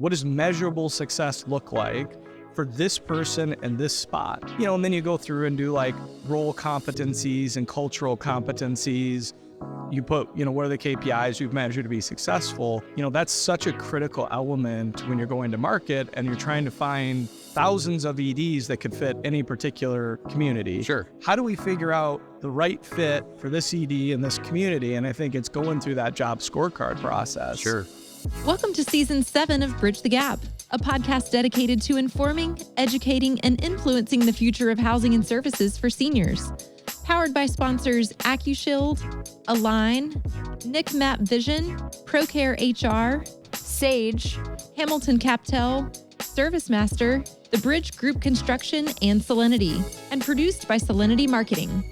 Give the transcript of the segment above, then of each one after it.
What does measurable success look like for this person and this spot? And then you go through and do like role competencies and cultural competencies. You put, what are the KPIs we've measured to be successful? That's such a critical element when you're going to market and you're trying to find thousands of EDs that could fit any particular community. Sure. How do we figure out the right fit for this ED in this community? And I think it's going through that job scorecard process. Sure. Welcome to Season 7 of Bridge the Gap, a podcast dedicated to informing, educating, and influencing the future of housing and services for seniors. Powered by sponsors AccuShield, Align, NIC Map Vision, Procare HR, Sage, Hamilton Captel, ServiceMaster, The Bridge Group Construction, and Solinity, and produced by Solinity Marketing.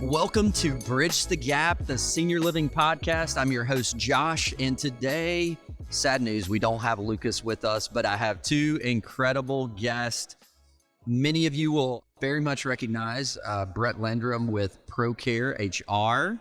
Welcome to Bridge the Gap, the senior living podcast. I'm your host, Josh, and today, sad news, we don't have Lucas with us, but I have two incredible guests. Many of you will very much recognize Brett Landrum with Procare HR,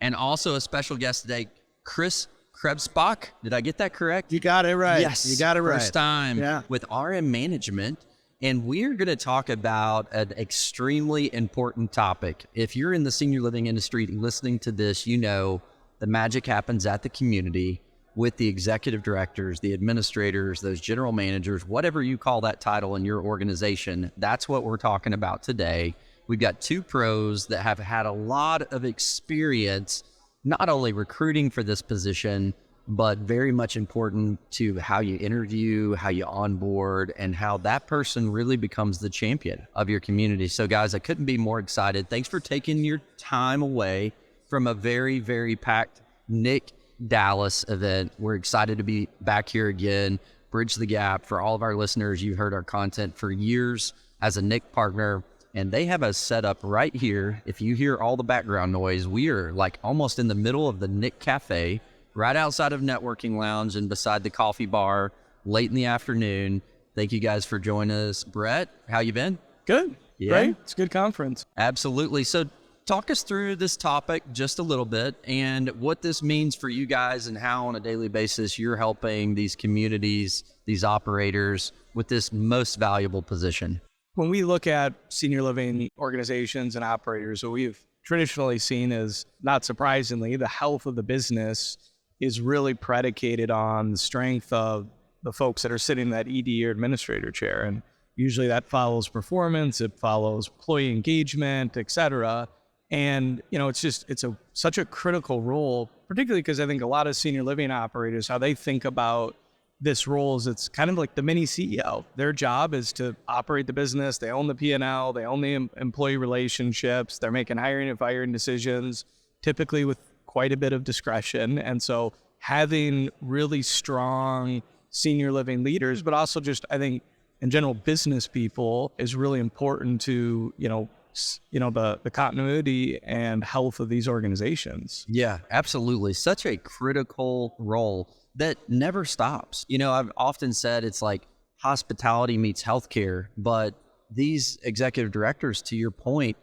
and also a special guest today, Krebsbach. Did I get that correct? You got it right. Yes. You got it right. First time with RM Management. And we're going to talk about an extremely important topic. If you're in the senior living industry listening to this, you know the magic happens at the community with the executive directors, the administrators, those general managers, whatever you call that title in your organization. That's what we're talking about today. We've got two pros that have had a lot of experience, not only recruiting for this position, but very much important to how you interview, how you onboard, and how that person really becomes the champion of your community. So guys, I couldn't be more excited. Thanks for taking your time away from a very, very packed NIC Dallas event. We're excited to be back here again. Bridge the Gap. For all of our listeners, you've heard our content for years as a NIC partner, and they have us set up right here. If you hear all the background noise, we are like almost in the middle of the NIC Cafe, right outside of Networking Lounge and beside the coffee bar late in the afternoon. Thank you guys for joining us. Brett, how you been? Good. Yeah. Right? It's a good conference. Absolutely. So talk us through this topic just a little bit and what this means for you guys and how on a daily basis you're helping these communities, these operators with this most valuable position. When we look at senior living organizations and operators, what we've traditionally seen is, not surprisingly, the health of the business is really predicated on the strength of the folks that are sitting in that ED or administrator chair. And usually that follows performance, it follows employee engagement, et cetera. And, it's such a critical role, particularly because I think a lot of senior living operators, how they think about this role is it's kind of like the mini CEO. Their job is to operate the business. They own the P&L, they own the employee relationships, they're making hiring and firing decisions, typically with quite a bit of discretion. And so having really strong senior living leaders, but also just, I think, in general, business people is really important to, the continuity and health of these organizations. Yeah, absolutely. Such a critical role that never stops. I've often said it's like hospitality meets healthcare, but these executive directors, to your point,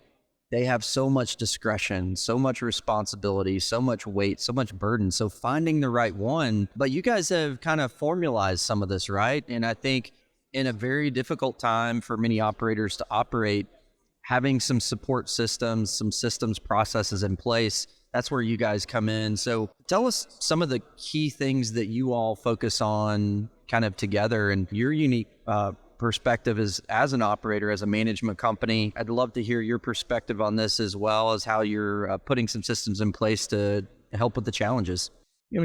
they have so much discretion, so much responsibility, so much weight, so much burden. So finding the right one, but you guys have kind of formalized some of this, right? And I think in a very difficult time for many operators to operate, having some support systems, some systems processes in place, that's where you guys come in. So tell us some of the key things that you all focus on kind of together and your unique perspective as an operator, as a management company. I'd love to hear your perspective on this as well as how you're putting some systems in place to help with the challenges.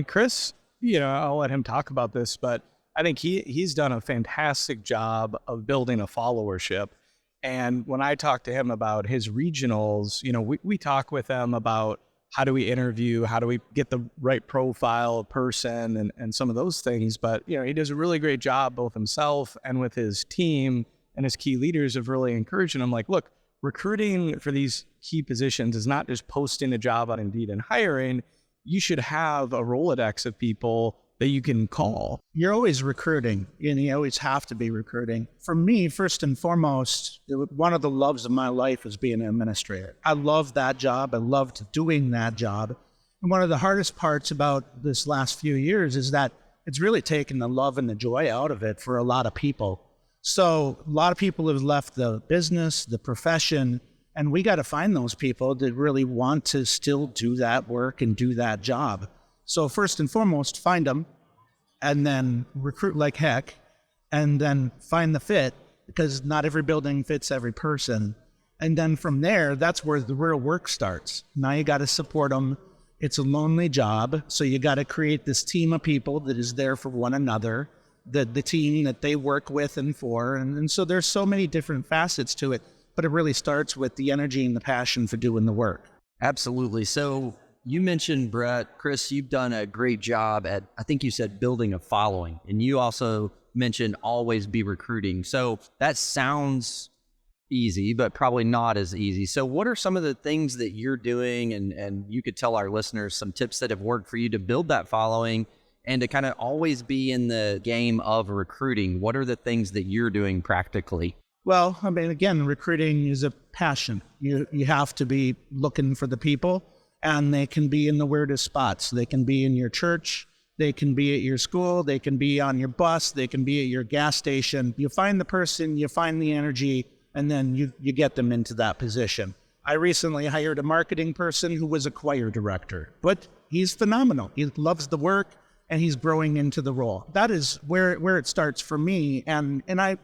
Chris, I'll let him talk about this, but I think he's done a fantastic job of building a followership. And when I talk to him about his regionals, we talk with them about how do we interview, how do we get the right profile person and some of those things. But, he does a really great job, both himself and with his team and his key leaders, of really encouraging them. Like, look, recruiting for these key positions is not just posting a job on Indeed and hiring. You should have a Rolodex of people that you can call. You're always recruiting, and you always have to be recruiting. For me, first and foremost, one of the loves of my life is being an administrator. I love that job. I loved doing that job. And one of the hardest parts about this last few years is that it's really taken the love and the joy out of it for a lot of people. So a lot of people have left the business, the profession, and we got to find those people that really want to still do that work and do that job. So first and foremost, find them, and then recruit like heck, and then find the fit, because not every building fits every person. And then from there, that's where the real work starts. Now you got to support them. It's a lonely job, so you got to create this team of people that is there for one another, the team that they work with and for. And so there's so many different facets to it, but it really starts with the energy and the passion for doing the work. Absolutely. So you mentioned, Brett, Chris, you've done a great job at, I think you said, building a following, and you also mentioned always be recruiting. So that sounds easy, but probably not as easy. So what are some of the things that you're doing, and you could tell our listeners some tips that have worked for you to build that following and to kind of always be in the game of recruiting? What are the things that you're doing practically? Well, I mean, again, recruiting is a passion. You have to be looking for the people, and they can be in the weirdest spots. They can be in your church, they can be at your school, they can be on your bus, they can be at your gas station. You find the person, you find the energy, and then you get them into that position. I recently hired a marketing person who was a choir director, but he's phenomenal. He loves the work, and he's growing into the role. That is where it starts for me. And I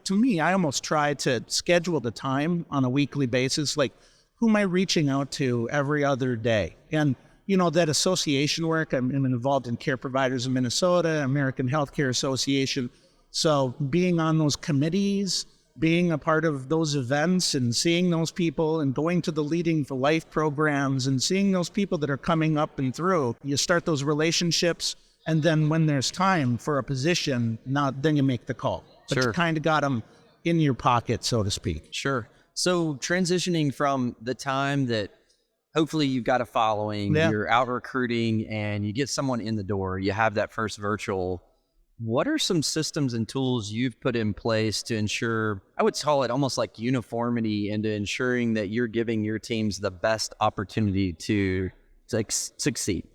almost try to schedule the time on a weekly basis. Like, who am I reaching out to every other day? And that association work, I'm involved in Care Providers of Minnesota, American Healthcare Association. So being on those committees, being a part of those events and seeing those people and going to the Leading for Life programs and seeing those people that are coming up and through, you start those relationships. And then when there's time for a position, then you make the call. But Sure. you kind of got them in your pocket, so to speak. Sure. So transitioning from the time that hopefully you've got a following, you're out recruiting, and you get someone in the door, you have that first virtual. What are some systems and tools you've put in place to ensure, I would call it almost like uniformity, into ensuring that you're giving your teams the best opportunity to succeed?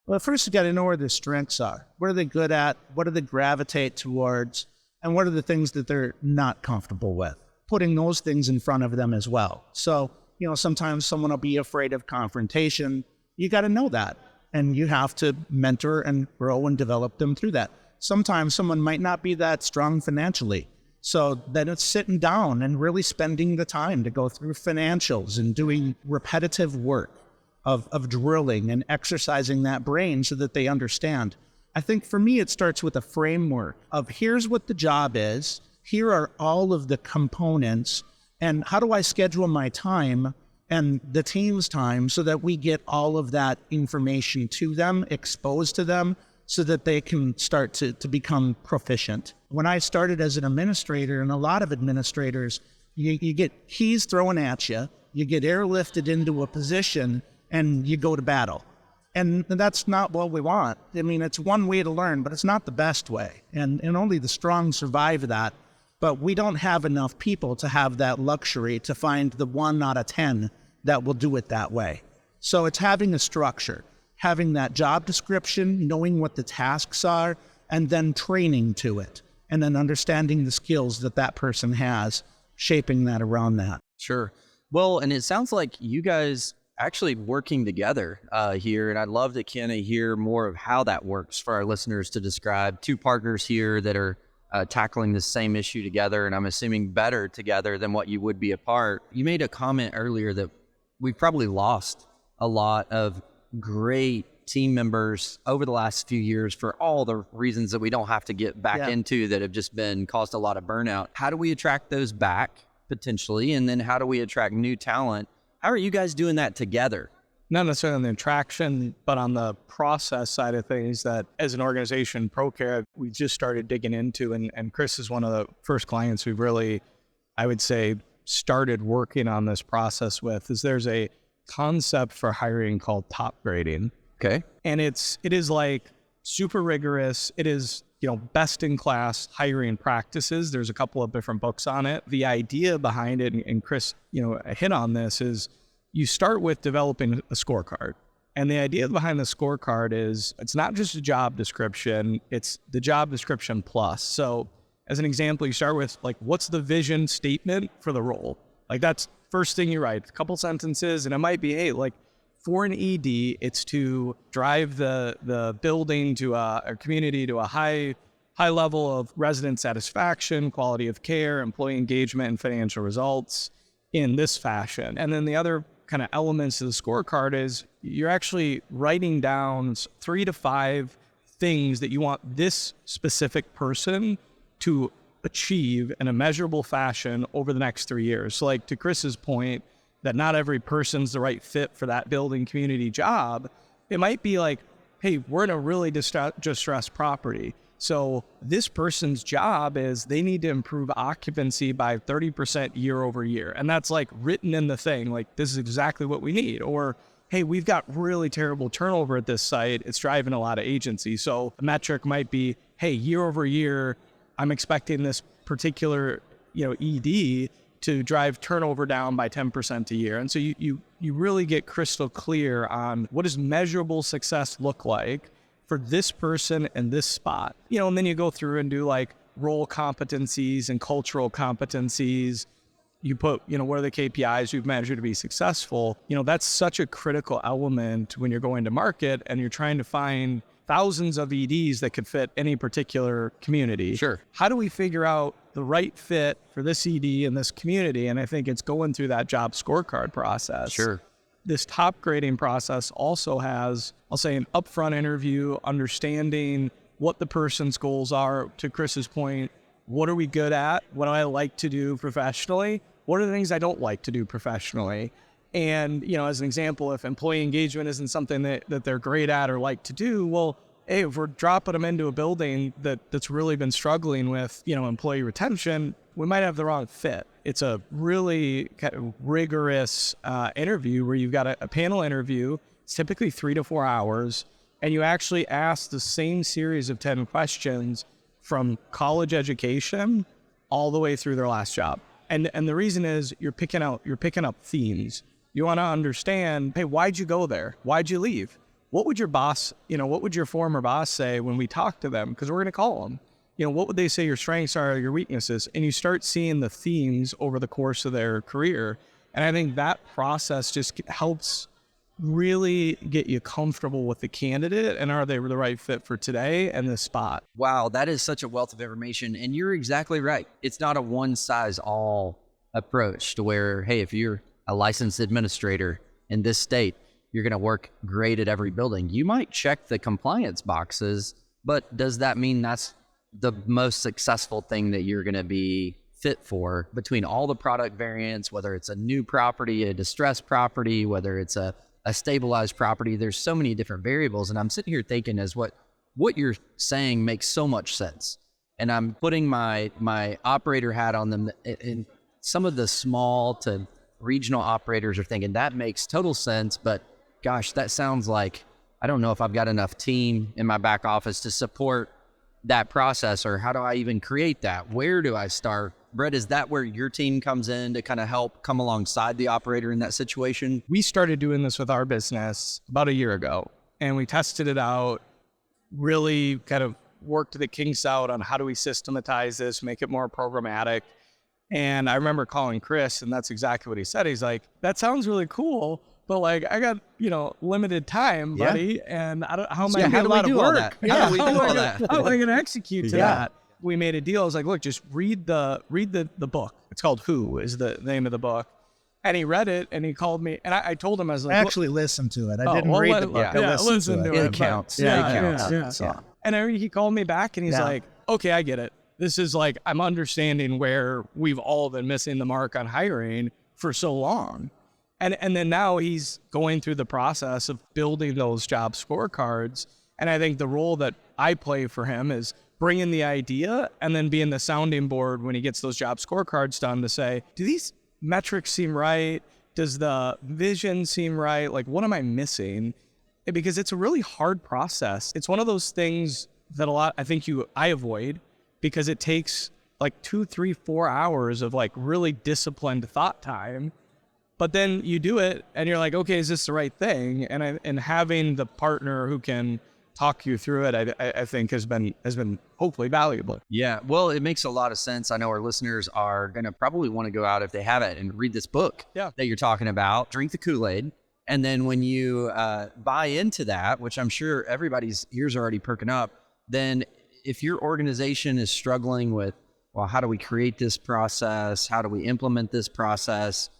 Well, first you got to know where their strengths are. What are they good at? What do they gravitate towards? And what are the things that they're not comfortable with? Putting those things in front of them as well. So, sometimes someone will be afraid of confrontation. You got to know that. And you have to mentor and grow and develop them through that. Sometimes someone might not be that strong financially. So then it's sitting down and really spending the time to go through financials and doing repetitive work of drilling and exercising that brain so that they understand. I think for me, it starts with a framework of here's what the job is, here are all of the components, and how do I schedule my time and the team's time so that we get all of that information to them, exposed to them, so that they can start to become proficient. When I started as an administrator, and a lot of administrators, you get keys thrown at you, you get airlifted into a position, and you go to battle. And that's not what we want. I mean, it's one way to learn, but it's not the best way. And only the strong survive that. But we don't have enough people to have that luxury to find the 1 out of 10 that will do it that way. So it's having a structure, having that job description, knowing what the tasks are, and then training to it, and then understanding the skills that person has, shaping that around that. Sure. Well, and it sounds like you guys actually working together here, and I'd love to kind of hear more of how that works for our listeners to describe. Two partners here that are tackling the same issue together, and I'm assuming better together than what you would be apart. You made a comment earlier that we've probably lost a lot of great team members over the last few years for all the reasons that we don't have to get back into, that have just been caused a lot of burnout. How do we attract those back potentially? And then how do we attract new talent? How are you guys doing that together? Not necessarily on the attraction, but on the process side of things that as an organization, Procare, we just started digging into, and Chris is one of the first clients we've really, I would say, started working on this process with, is there's a concept for hiring called top grading. Okay. And it is like super rigorous. It is, best in class hiring practices. There's a couple of different books on it. The idea behind it, and Chris, hit on this, is you start with developing a scorecard. And the idea behind the scorecard is it's not just a job description, it's the job description plus. So as an example, you start with like, what's the vision statement for the role? Like that's first thing you write, a couple sentences, and it might be, hey, like for an ED, it's to drive the building to a community to a high level of resident satisfaction, quality of care, employee engagement, and financial results in this fashion. And then the other kind of elements of the scorecard is you're actually writing down 3 to 5 things that you want this specific person to achieve in a measurable fashion over the next 3 years. So like to Chris's point, that not every person's the right fit for that building community job, it might be like, hey, we're in a really distressed property. So this person's job is they need to improve occupancy by 30% year over year. And that's like written in the thing, like this is exactly what we need. Or, hey, we've got really terrible turnover at this site. It's driving a lot of agency. So a metric might be, hey, year over year, I'm expecting this particular, ED to drive turnover down by 10% a year. And so you really get crystal clear on what does measurable success look like for this person and this spot, and then you go through and do like role competencies and cultural competencies. You put, what are the KPIs you've measured to be successful? That's such a critical element when you're going to market and you're trying to find thousands of EDs that could fit any particular community. Sure. How do we figure out the right fit for this ED in this community? And I think it's going through that job scorecard process. Sure. This top grading process also has, I'll say, an upfront interview, understanding what the person's goals are. To Chris's point, what are we good at? What do I like to do professionally? What are the things I don't like to do professionally? And, as an example, if employee engagement isn't something that they're great at or like to do, well, hey, if we're dropping them into a building that's really been struggling with, employee retention, we might have the wrong fit. It's a really kind of rigorous interview where you've got a panel interview. It's typically 3 to 4 hours, and you actually ask the same series of 10 questions from college education all the way through their last job. And the reason is you're picking up themes. You want to understand, hey, why'd you go there? Why'd you leave? What would your boss, what would your former boss say when we talk to them? Because we're going to call them. What would they say your strengths are, your weaknesses? And you start seeing the themes over the course of their career. And I think that process just helps really get you comfortable with the candidate and are they the right fit for today and this spot. Wow, that is such a wealth of information. And you're exactly right. It's not a one-size-all approach to where, hey, if you're a licensed administrator in this state, you're going to work great at every building. You might check the compliance boxes, but does that mean that's the most successful thing that you're going to be fit for between all the product variants, whether it's a new property, a distressed property, whether it's a stabilized property? There's so many different variables. And I'm sitting here thinking as what you're saying makes so much sense. And I'm putting my operator hat on them. And some of the small to regional operators are thinking that makes total sense, but gosh, that sounds like, I don't know if I've got enough team in my back office to support that process, or how do I even create that? Where do I start? Brett, is that where your team comes in to kind of help come alongside the operator in that situation? We started doing this with our business about a year ago, and we tested it out, really kind of worked the kinks out on how do we systematize this, make it more programmatic. And I remember calling Chris, and that's exactly what he said. He's like, that sounds really cool, but like, I got, limited time, buddy. And I don't, how am I how doing a lot of work? How do we do all that? How am I going to execute to that? We made a deal. I was like, look, just read the book. It's called Who is the name of the book. And he read it and he called me and I told him, I was like, I actually listened to it. I didn't read the book. I listened to it. It counts. Yeah. And he called me back and he's like, okay, I get it. This is like, I'm understanding where we've all been missing the mark on hiring for so long. And then now he's going through the process of building those job scorecards. And I think the role that I play for him is bringing the idea and then being the sounding board when he gets those job scorecards done to say, do these metrics seem right? Does the vision seem right? Like, what am I missing? Because it's a really hard process. It's one of those things that I avoid because it takes like 2, 3, 4 hours of like really disciplined thought time. But then you do it and you're like, okay, is this the right thing? And having the partner who can talk you through it, I think has been hopefully valuable. Yeah, well, it makes a lot of sense. I know our listeners are going to probably want to go out if they haven't and read this book that you're talking about, drink the Kool-Aid. And then when you buy into that, which I'm sure everybody's ears are already perking up, then if your organization is struggling with, well, how do we create this process? How do we implement this process?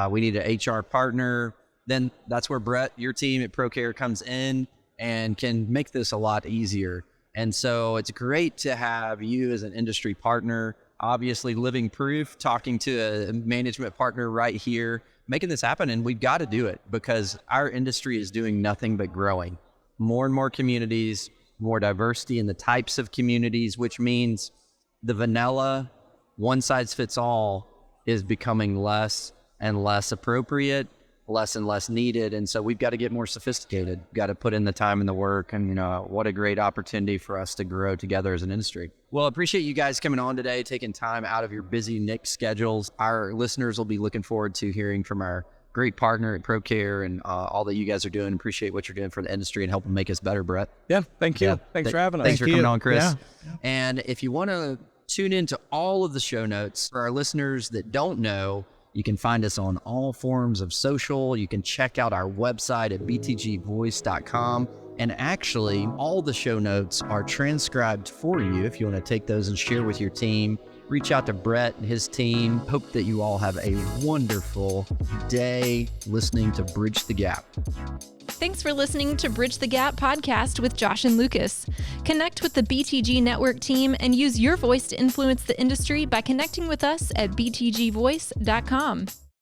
We need an HR partner. Then that's where Brett, your team at Procare comes in and can make this a lot easier. And so it's great to have you as an industry partner, obviously living proof, talking to a management partner right here, making this happen. And we've got to do it because our industry is doing nothing but growing. More and more communities, more diversity in the types of communities, which means the vanilla one size fits all is becoming less and less appropriate, less and less needed. And so we've got to get more sophisticated, got to put in the time and the work. And, what a great opportunity for us to grow together as an industry. Well, I appreciate you guys coming on today, taking time out of your busy NIC schedules. Our listeners will be looking forward to hearing from our great partner at Procare and all that you guys are doing. Appreciate what you're doing for the industry and helping make us better, Brett. Yeah, thank you. Yeah, thanks for having us. Thanks for coming on, Chris. Yeah. And if you want to tune into all of the show notes, for our listeners that don't know, you can find us on all forms of social. You can check out our website at btgvoice.com. And actually, all the show notes are transcribed for you if you want to take those and share with your team. Reach out to Brett and his team. Hope that you all have a wonderful day listening to Bridge the Gap. Thanks for listening to Bridge the Gap podcast with Josh and Lucas. Connect with the BTG Network team and use your voice to influence the industry by connecting with us at btgvoice.com.